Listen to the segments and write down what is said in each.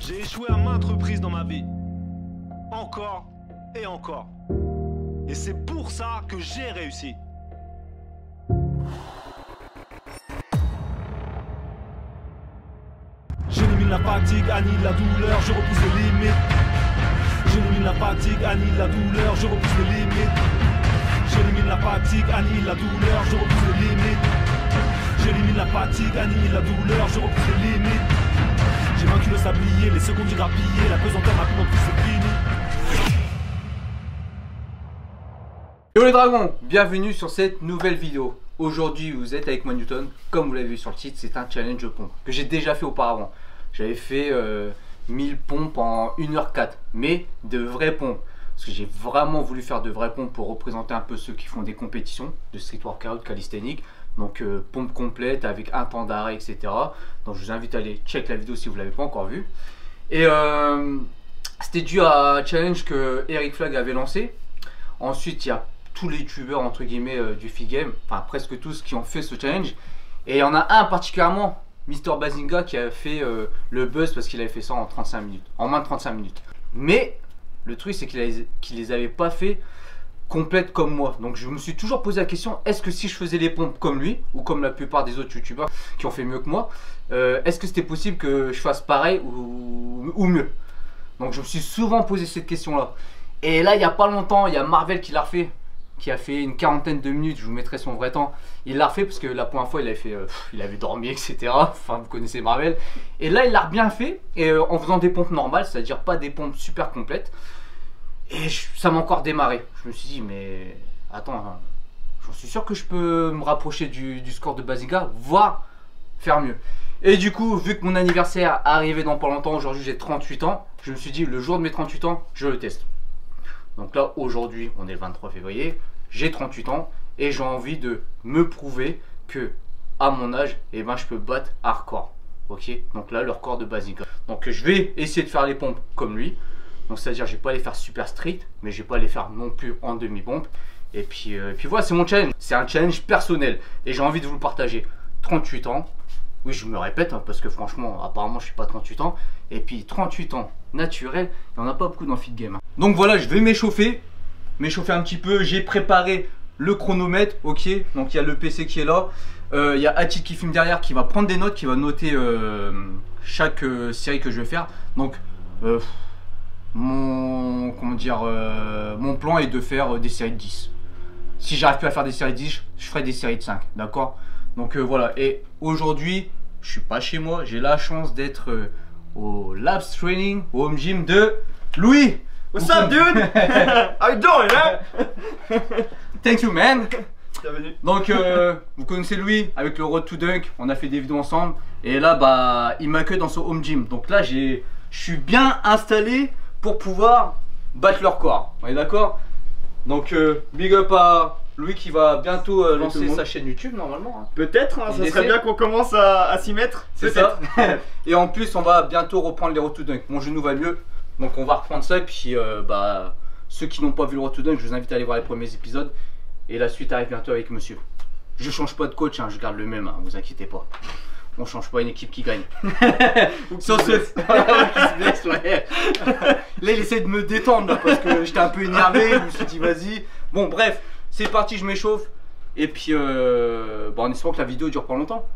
J'ai échoué à maintes reprises dans ma vie. Encore et encore. Et c'est pour ça que j'ai réussi. J'élimine la fatigue, annihile la douleur, je repousse les limites. J'élimine la fatigue, annihile la douleur, je repousse les limites. J'élimine la fatigue, annihile la douleur, je repousse les limites. J'élimine la fatigue, annihile la douleur, je repousse les limites. J'ai vaincu le sablier, les secondes j'ai grappillé, la pesanteur maintenant plus c'est fini. Yo les dragons, bienvenue sur cette nouvelle vidéo. Aujourd'hui vous êtes avec moi Newton, comme vous l'avez vu sur le titre, c'est un challenge pompe que j'ai déjà fait auparavant. J'avais fait 1000 pompes en 1h04, mais de vraies pompes. Parce que j'ai vraiment voulu faire de vraies pompes pour représenter un peu ceux qui font des compétitions de street workout calisthénique. Donc pompe complète avec un temps d'arrêt, etc. Donc je vous invite à aller check la vidéo si vous ne l'avez pas encore vue. Et c'était dû à un challenge que Eric Flag avait lancé. Ensuite il y a tous les youtubeurs entre guillemets du FIT Game, enfin presque tous qui ont fait ce challenge. Et il y en a un particulièrement, Mr Bazinga, qui a fait le buzz parce qu'il avait fait ça en 35 minutes, en moins de 35 minutes. Mais le truc c'est qu'il les avait pas fait complète comme moi. Donc je me suis toujours posé la question, est-ce que si je faisais les pompes comme lui ou comme la plupart des autres youtubeurs qui ont fait mieux que moi, est-ce que c'était possible que je fasse pareil ou mieux? Donc je me suis souvent posé cette question là. Et là il n'y a pas longtemps, il y a Marvel qui l'a refait, qui a fait une quarantaine de minutes, je vous mettrai son vrai temps. Il l'a refait parce que la première fois il avait fait, il avait dormi, etc. Enfin vous connaissez Marvel. Et là il l'a bien fait, et en faisant des pompes normales, c'est-à-dire pas des pompes super complètes. Et ça m'a encore démarré. Je me suis dit mais attends, j'en suis sûr que je peux me rapprocher du score de Bazinga, voire faire mieux. Et du coup, vu que mon anniversaire arrivait dans pas longtemps, aujourd'hui j'ai 38 ans, je me suis dit le jour de mes 38 ans, je le teste. Donc là aujourd'hui on est le 23 février, j'ai 38 ans et j'ai envie de me prouver que à mon âge, eh ben, je peux battre un record. Ok, donc là le record de Bazinga. Donc je vais essayer de faire les pompes comme lui. Donc c'est à dire je vais pas les faire super strict, mais je vais pas les faire non plus en demi-pompe. Et puis voilà, c'est mon challenge. C'est un challenge personnel et j'ai envie de vous le partager. 38 ans, oui je me répète hein, parce que franchement apparemment je suis pas 38 ans. Et puis 38 ans naturel, il n'y en a pas beaucoup dans FIT Game hein. Donc voilà, je vais m'échauffer un petit peu. J'ai préparé le chronomètre, ok. Donc il y a le PC qui est là. Il y a Atit qui filme derrière, qui va prendre des notes, qui va noter chaque série que je vais faire. Donc mon plan est de faire des séries de 10. Si j'arrive plus à faire des séries de 10, je ferai des séries de 5, d'accord. Donc voilà, et aujourd'hui je suis pas chez moi, j'ai la chance d'être au Labs Training, au home gym de Louis. What's up dude? How you doing man? Thank you man. Bienvenue. Donc vous connaissez Louis avec le Road to Dunk, on a fait des vidéos ensemble. Et là bah il m'accueille dans son home gym. Donc là je suis bien installé pour pouvoir battre leur record. On est d'accord? Donc big up à Louis qui va bientôt lancer sa chaîne YouTube normalement hein. Peut-être, hein, ça serait bien qu'on commence à s'y mettre. C'est ça. Et en plus on va bientôt reprendre les Road to Dunk. Mon genou va mieux, donc on va reprendre ça. Et puis bah ceux qui n'ont pas vu le Road to Dunk, je vous invite à aller voir les premiers épisodes. Et la suite arrive bientôt avec monsieur. Je change pas de coach, hein, je garde le même, hein, vous inquiétez pas. On change pas une équipe qui gagne. Sauf ce... ouais. Là il essaie de me détendre là, parce que j'étais un peu énervé. Je me suis dit vas-y. Bon bref, c'est parti, je m'échauffe. Et puis bon, en espérant que la vidéo dure pas longtemps.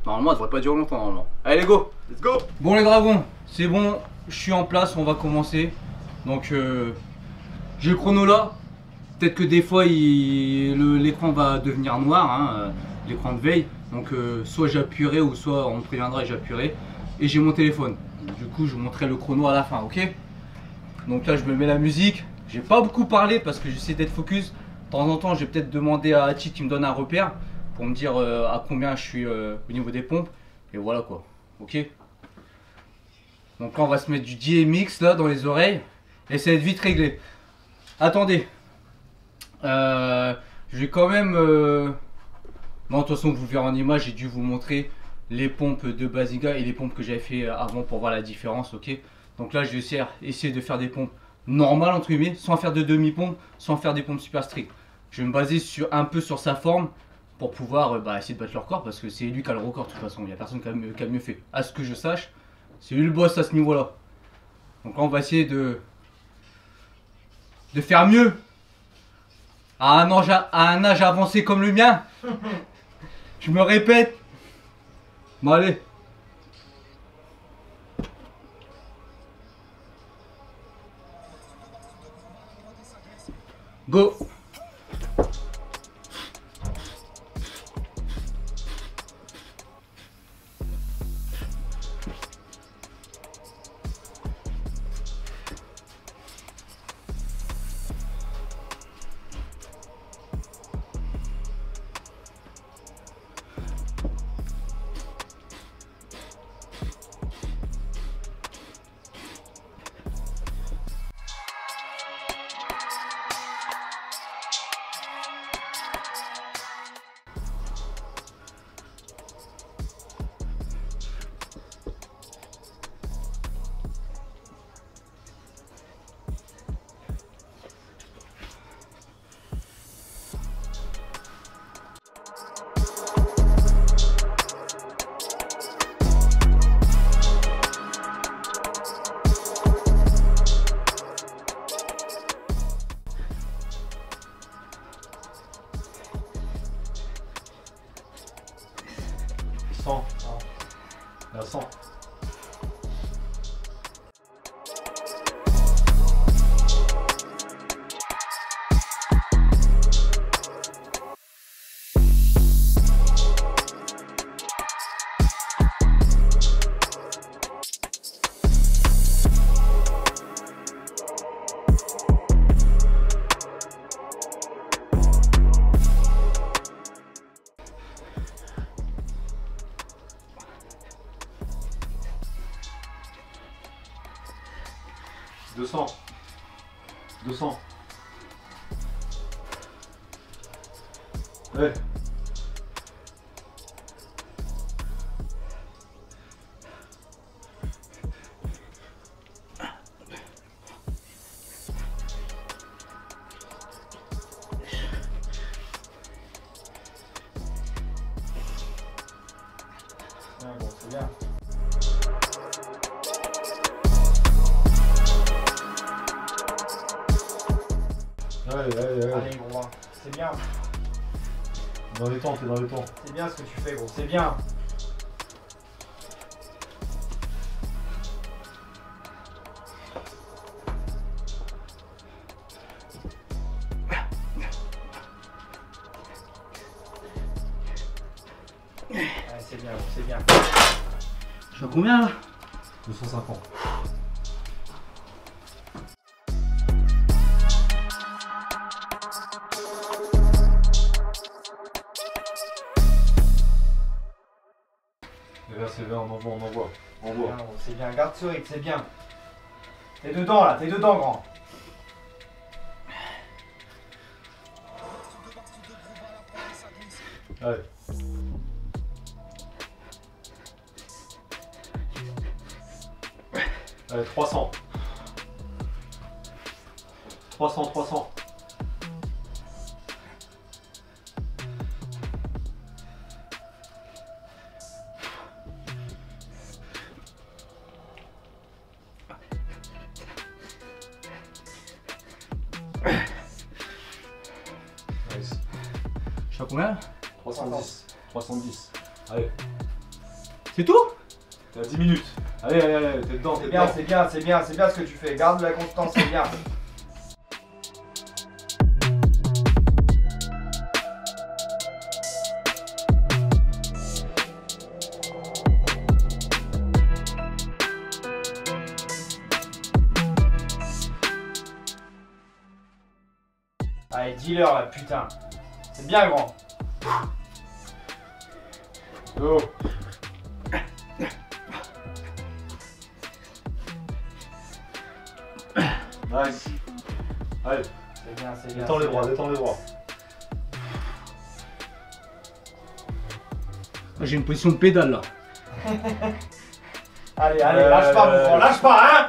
Normalement elle devrait pas durer longtemps normalement. Allez go, let's go. Bon les dragons, c'est bon, je suis en place, on va commencer. Donc j'ai le chrono là. Peut-être que des fois l'écran va devenir noir, hein, l'écran de veille. Donc soit j'appuierai ou soit on me préviendra et j'appuierai. Et j'ai mon téléphone. Du coup je vous montrerai le chrono à la fin, ok? Donc là je me mets la musique. J'ai pas beaucoup parlé parce que j'essaie d'être focus. De temps en temps je vais peut-être demander à Atit qui me donne un repère pour me dire à combien je suis au niveau des pompes. Et voilà quoi, ok? Donc là on va se mettre du DMX là dans les oreilles. Et ça va être vite réglé. Attendez. Je vais quand même non, de toute façon vous le verrez en image, j'ai dû vous montrer les pompes de Bazinga et les pompes que j'avais fait avant pour voir la différence, ok. Donc là je vais essayer de faire des pompes normales entre guillemets, sans faire de demi-pompe, sans faire des pompes super strictes. Je vais me baser un peu sur sa forme pour pouvoir essayer de battre le record, parce que c'est lui qui a le record de toute façon, il n'y a personne qui a mieux fait. À ce que je sache, c'est lui le boss à ce niveau là. Donc là, on va essayer de faire mieux. À un âge avancé comme le mien. Je me répète. Bon, allez. Go. La 100. Ouais. Bon, c'est bien. Allez, gros, c'est bien. Dans les temps, t'es dans les temps. C'est bien ce que tu fais, gros, c'est bien. Ouais, c'est bien, c'est bien. Je suis à combien là? 250. C'est bien, on envoie. C'est bien, garde ce rythme, c'est bien. T'es dedans là, t'es dedans, grand. Allez. Allez, 300. 300. Nice. Je suis à combien? 310. Allez. C'est tout? T'es à 10 minutes. Allez, t'es dedans. C'est bien, c'est bien ce que tu fais. Garde la constance, c'est bien. Allez, dis-leur là, putain. C'est bien grand. Go. Nice. Allez. C'est bien. Détends les bras. J'ai une position de pédale là. Allez, lâche pas, mon frère, lâche pas, hein.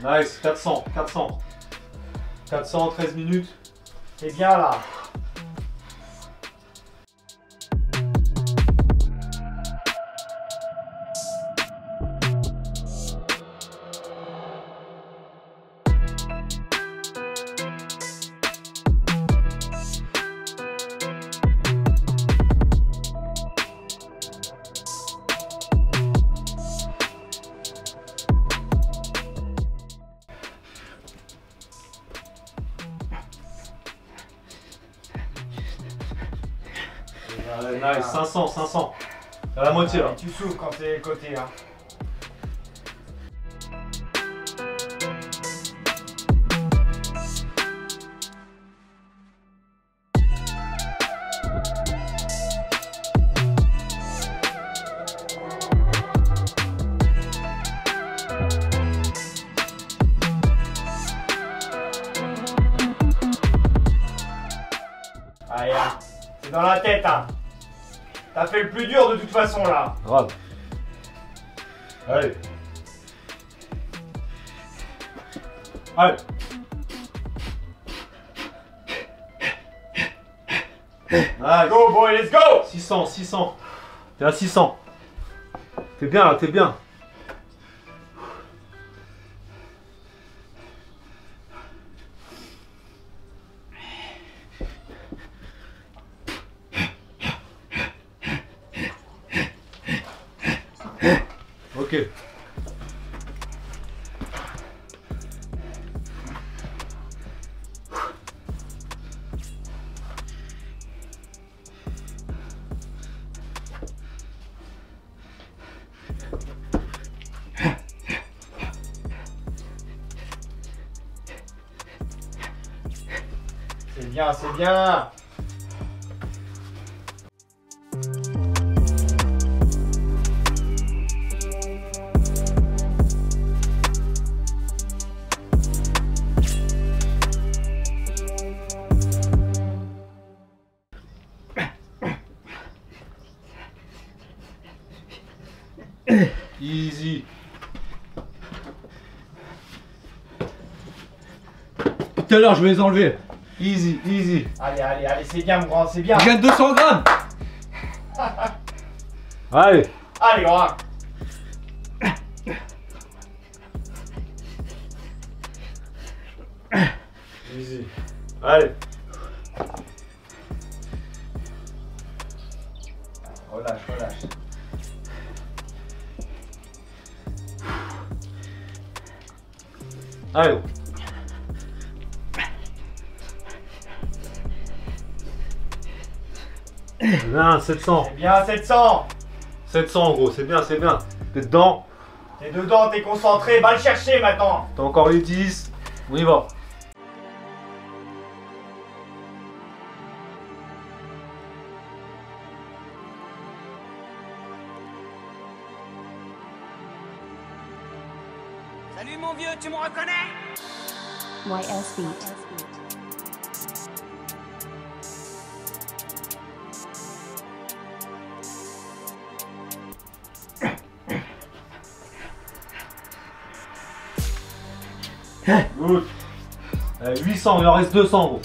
Nice, 400, 13 minutes. C'est bien là. Nice, 500, 500. À la moitié là. Tu souffles quand t'es côté hein. Allez, hein. C'est dans la tête, hein. T'as fait le plus dur de toute façon là. Grave. Allez. Allez. Nice. Go boy, let's go. 600, 600. T'es à 600. T'es bien là, t'es bien. Ok. C'est bien, c'est bien. Easy. Tout à l'heure, je vais les enlever. Easy, easy. Allez, allez, allez, c'est bien mon grand, c'est bien. Je gagne 200 grammes. Allez. Allez grand. Easy. Allez. Relâche, relâche. Allez. Bien, 700. C'est bien, 700. 700 gros, c'est bien, c'est bien. T'es dedans. T'es dedans, t'es concentré, va le chercher maintenant. T'as encore les 10. On y va. Salut mon vieux, tu me reconnais? YS Beat. Good. 800, il en reste 200 gros.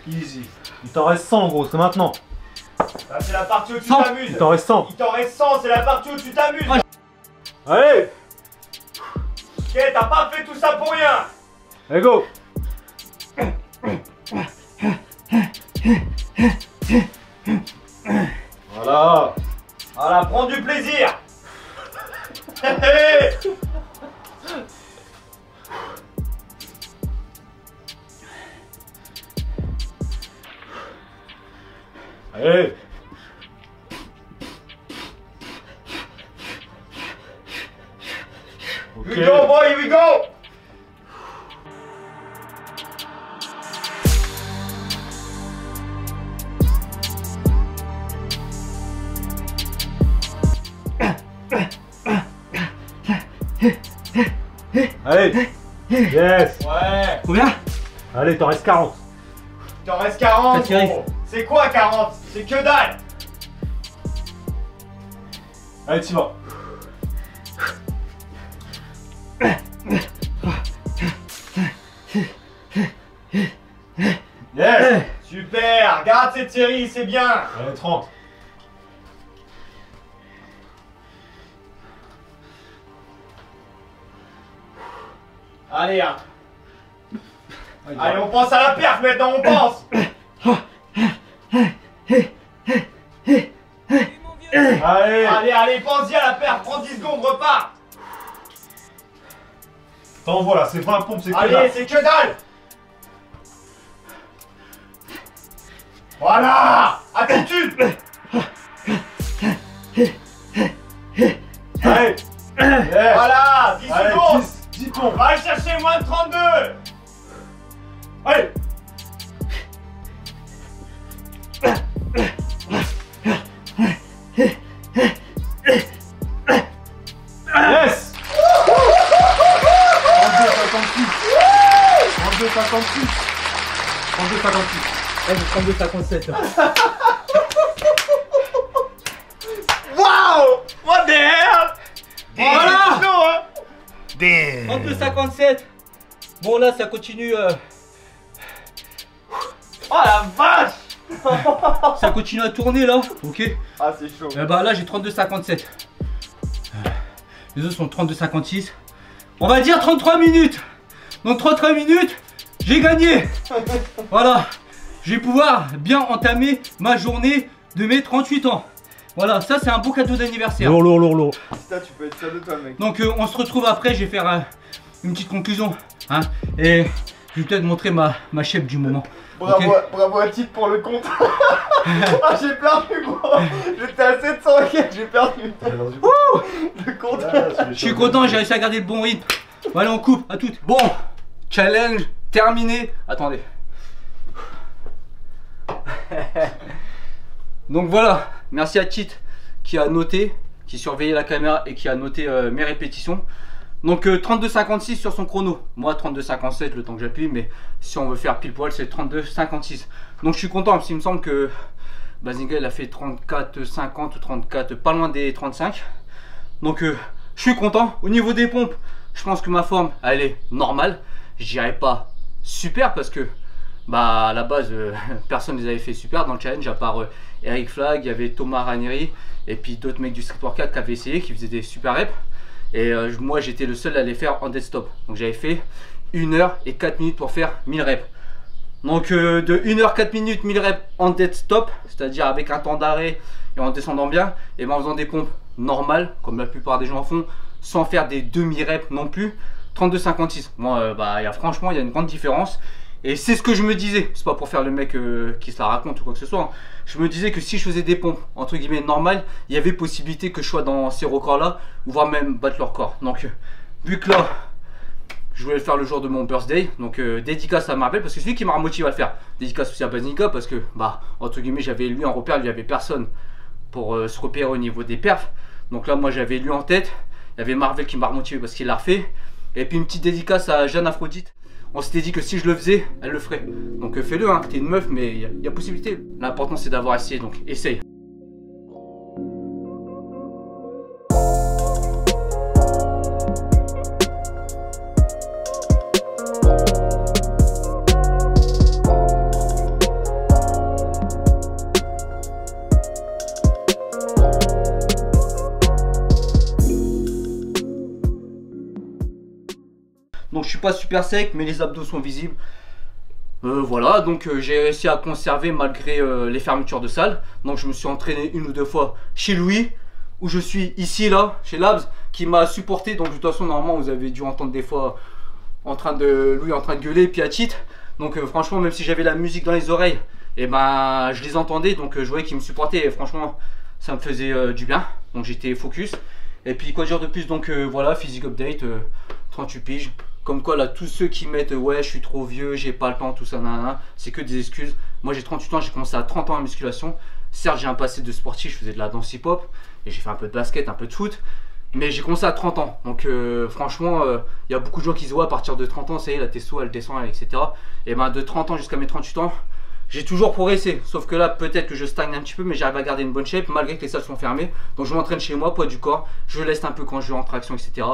Easy. Il t'en reste 100 gros, c'est maintenant. Là, c'est la partie où tu 100. t'amuses. Il t'en reste 100. Il t'en reste 100, c'est la partie où tu t'amuses. Ouais. Allez. Ok, t'as pas fait tout ça pour rien. Allez go. Voilà. Voilà, prends du plaisir. Hé, hé. Allez. Ok. Here we go, boy, here we go. Allez. Yes. Ouais. Combien? Allez, t'en reste 40. Il t'en reste 40, Ça tire. gros. C'est quoi 40? C'est que dalle. Allez, t'y vas. Yes. Super, Garde cette série, c'est bien. Allez, 30. Allez, hein. Allez, on pense à la perf maintenant, on pense. Allez. Allez, pense-y à la perf, prends 10 secondes, repars. T'envoies là, c'est 20 pompes, c'est que Allez, dalle. c'est que dalle. Voilà. Attitude. Allez. Yeah. Voilà, 10 Allez, secondes. 10 pompes. Va aller chercher moins de 32. Allez. Yes. 32,56. Waouh. What the hell. Voilà. Chaud, hein. 32,57. Bon là ça continue. Oh la vache. Ça continue à tourner là. Ok. Ah, c'est chaud. Bah là j'ai 32,57. Les autres sont 32,56. On va dire 33 minutes. Donc 33 minutes, j'ai gagné. Voilà. Je vais pouvoir bien entamer ma journée de mes 38 ans. Voilà, ça c'est un beau cadeau d'anniversaire. Lourd. Putain, tu peux être fier de toi, mec. Donc on se retrouve après, je vais faire une petite conclusion. Hein, et je vais peut-être montrer ma shape du moment. Bravo, Ok. bravo à titre pour le compte. Ah, j'ai perdu, gros. J'étais à 700 et j'ai perdu. Le compte. Je suis content, j'ai réussi à garder le bon rythme. Bon, allez, on coupe, à toutes. Bon, challenge terminé. Attendez. Donc voilà, merci à Tite qui a noté, qui surveillait la caméra et qui a noté mes répétitions. Donc 32,56 sur son chrono. Moi 32,57 le temps que j'appuie, mais si on veut faire pile poil c'est 32,56. Donc je suis content parce qu'il me semble que Bazinga il a fait 34,50 ou 34, pas loin des 35. Donc je suis content. Au niveau des pompes, je pense que ma forme elle est normale. Je dirais pas super parce que bah à la base personne les avait fait super dans le challenge à part Eric Flag, il y avait Thomas Ranieri et puis d'autres mecs du Street Workout qui avaient essayé, qui faisaient des super reps. Et moi j'étais le seul à les faire en dead stop. Donc j'avais fait 1 heure et 4 minutes pour faire 1000 reps. Donc de 1 heure 4 minutes 1000 reps en dead stop, c'est-à-dire avec un temps d'arrêt et en descendant bien, et ben en faisant des pompes normales comme la plupart des gens en font, sans faire des demi-reps non plus. 32,56. Moi franchement il y a une grande différence. Et c'est ce que je me disais, c'est pas pour faire le mec qui se la raconte ou quoi que ce soit, hein. Je me disais que si je faisais des pompes entre guillemets normales, il y avait possibilité que je sois dans ces records là, ou voire même battre leur record. Donc vu que là, je voulais le faire le jour de mon birthday, donc dédicace à Marvel, parce que c'est lui qui m'a motivé à le faire. Dédicace aussi à Bazinga, parce que bah entre guillemets j'avais lui en repère, il n'y avait personne pour se repérer au niveau des perfs. Donc là moi j'avais lui en tête, il y avait Marvel qui m'a remotivé parce qu'il l'a refait. Et puis une petite dédicace à Jeanne Aphrodite. On s'était dit que si je le faisais, elle le ferait. Donc fais-le, hein, t'es une meuf, mais il y a possibilité. L'important c'est d'avoir essayé, donc essaye. Donc je suis pas super sec, mais les abdos sont visibles. Voilà, donc j'ai réussi à conserver malgré les fermetures de salle. Donc je me suis entraîné 1 ou 2 fois chez Louis, où je suis ici là, chez Labs, qui m'a supporté. Donc de toute façon normalement vous avez dû entendre des fois Louis en train de gueuler, puis à titre. Donc franchement même si j'avais la musique dans les oreilles, et ben je les entendais, donc je voyais qu'ils me supportaient et franchement ça me faisait du bien. Donc j'étais focus. Et puis quoi dire de plus, donc voilà, physique update, 38 piges. Comme quoi là, tous ceux qui mettent ouais je suis trop vieux, j'ai pas le temps, tout ça, nanana, c'est que des excuses. Moi j'ai 38 ans, j'ai commencé à 30 ans en musculation. Certes j'ai un passé de sportif, je faisais de la danse hip hop et j'ai fait un peu de basket, un peu de foot. Mais j'ai commencé à 30 ans, donc franchement il y a beaucoup de gens qui se voient à partir de 30 ans, ça y est la testo elle descend, etc. Et ben de 30 ans jusqu'à mes 38 ans, j'ai toujours progressé. Sauf que là peut-être que je stagne un petit peu, mais j'arrive à garder une bonne shape malgré que les salles sont fermées. Donc je m'entraîne chez moi, poids du corps, je laisse un peu quand je vais en traction, etc.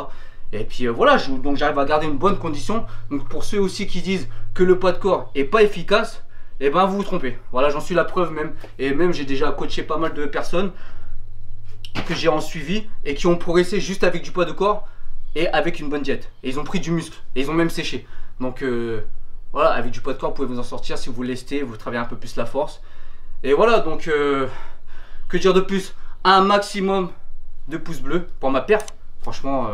Et puis voilà, donc j'arrive à garder une bonne condition. Donc pour ceux aussi qui disent que le poids de corps est pas efficace, et ben vous vous trompez. Voilà, j'en suis la preuve même. Et même j'ai déjà coaché pas mal de personnes que j'ai en suivi et qui ont progressé juste avec du poids de corps et avec une bonne diète. Et ils ont pris du muscle et ils ont même séché. Donc voilà, avec du poids de corps, vous pouvez vous en sortir si vous lestez, vous travaillez un peu plus la force. Et voilà, donc que dire de plus? Un maximum de pouces bleus pour ma perf. Franchement,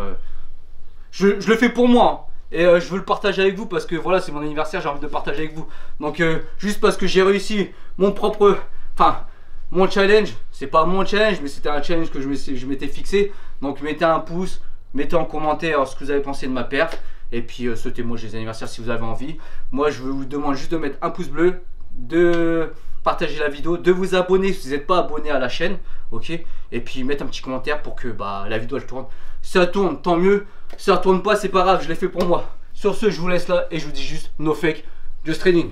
je le fais pour moi. Hein. Et je veux le partager avec vous parce que voilà, c'est mon anniversaire, j'ai envie de le partager avec vous. Donc juste parce que j'ai réussi mon propre... Enfin, mon challenge, c'est pas mon challenge, mais c'était un challenge que je m'étais fixé. Donc mettez un pouce, mettez en commentaire ce que vous avez pensé de ma perf. Et puis souhaitez-moi les anniversaires si vous avez envie. Moi je vous demande juste de mettre un pouce bleu, de partager la vidéo, de vous abonner si vous n'êtes pas abonné à la chaîne. Ok. Et puis mettre un petit commentaire pour que la vidéo elle tourne. Si ça tourne, tant mieux. Si ça tourne pas, c'est pas grave, je l'ai fait pour moi. Sur ce, je vous laisse là et je vous dis juste no fake, just training.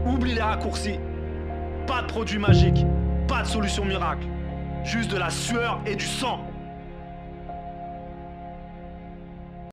Oublie les raccourcis. Pas de produit magique, pas de solution miracle. Juste de la sueur et du sang.